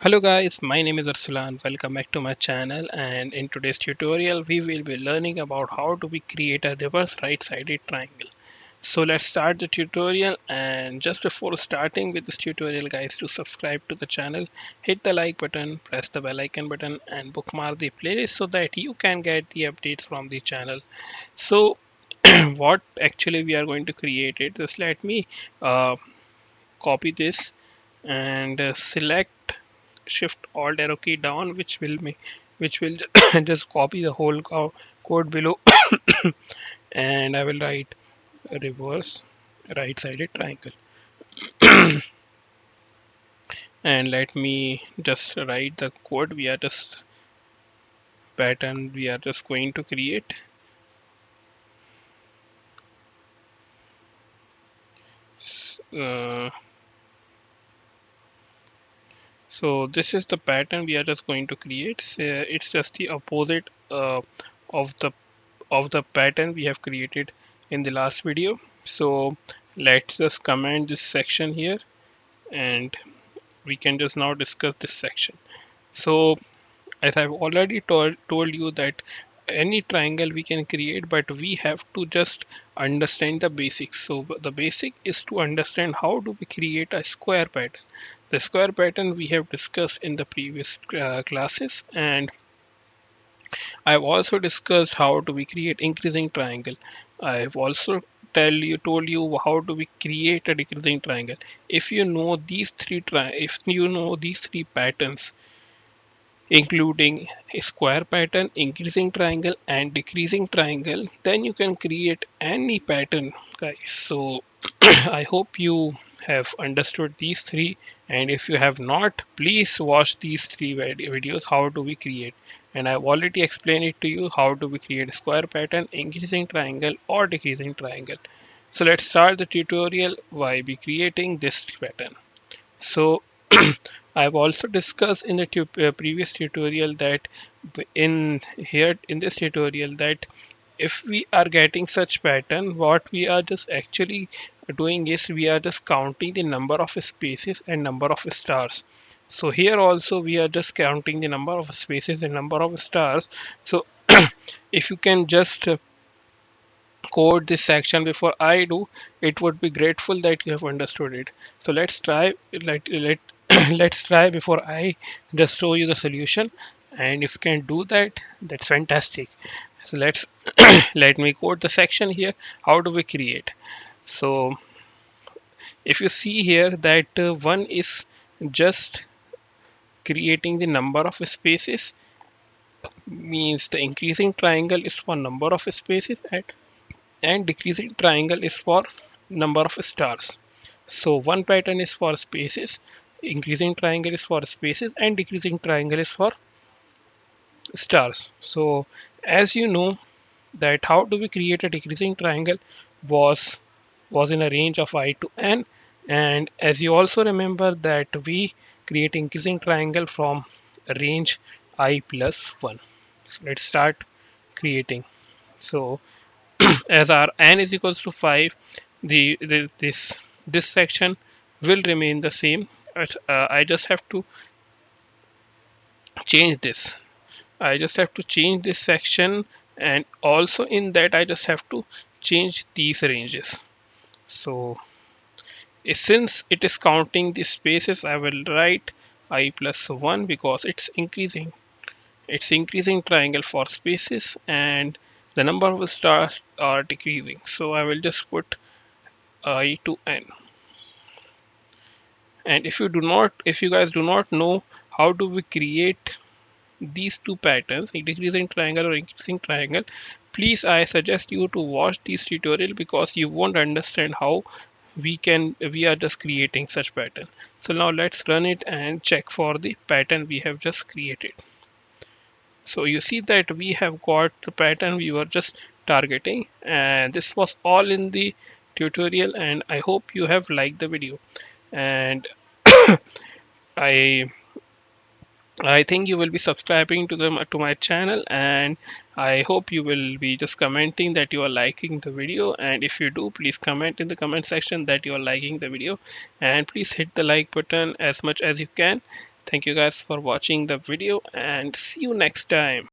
Hello guys, my name is Arsulan. Welcome back to my channel, and in today's tutorial we will be learning about how to create a reverse right-sided triangle. So let's start the tutorial, and just before starting with this tutorial guys, to subscribe to the channel, hit the like button, press the bell icon button and bookmark the playlist so that you can get the updates from the channel. So what actually we are going to create it, just let me uh, copy this and select shift alt arrow key down, which will just copy the whole code below. And I will write a reverse right sided triangle. And let me just write the code we are just pattern we are just going to create. uh, so this is the pattern we are just going to create. It's just the opposite of the pattern we have created in the last video. So let's just comment this section here, and we can just now discuss this section. So as I've already told you that any triangle we can create, but we have to just understand the basics. So the basic is to understand how do we create a square pattern. The square pattern we have discussed in the previous classes, and I've also discussed how do we create increasing triangle. I've also told you how do we create a decreasing triangle. If you know these three patterns, including a square pattern, increasing triangle and decreasing triangle, then you can create any pattern guys. So I hope you have understood these three, and if you have not, please watch these three videos how do we create. And I've already explained it to you how do we create a square pattern, increasing triangle or decreasing triangle. So let's start the tutorial by creating this pattern. So I've also discussed in the previous tutorial that in this tutorial that if we are getting such pattern, what we are just actually doing is we are just counting the number of spaces and number of stars. So here also we are just counting the number of spaces and number of stars. So if you can just code this section before I do, it would be grateful that you have understood it. So let's try. Let's try before I just show you the solution. And if you can do that, that's fantastic. So let's let me code the section here. How do we create? So if you see here that one is just creating the number of spaces, means the increasing triangle is for number of spaces and decreasing triangle is for number of stars. So one pattern is for spaces, increasing triangle is for spaces, and decreasing triangle is for stars. So as you know that how do we create a decreasing triangle was in a range of I to n, and as you also remember that we create increasing triangle from a range I plus 1. So let's start creating. So as our n is equals to 5, this section will remain the same. I just have to change this. I just have to change this section, and also in that I just have to change these ranges. So since it is counting the spaces, I will write I plus 1 because it's increasing. It's increasing triangle for spaces, and the number of stars are decreasing. So I will just put I to n. And if you guys do not know how do we create these two patterns, decreasing triangle or increasing triangle, please I suggest you to watch this tutorial because you won't understand how we are just creating such pattern. So now let's run it and check for the pattern we have just created. So you see that we have got the pattern we were just targeting, and this was all in the tutorial, and I hope you have liked the video. And I I think you will be subscribing to my channel, and I hope you will be just commenting that you are liking the video. And if you do, please comment in the comment section that you are liking the video, and please hit the like button as much as you can. Thank you guys for watching the video and see you next time.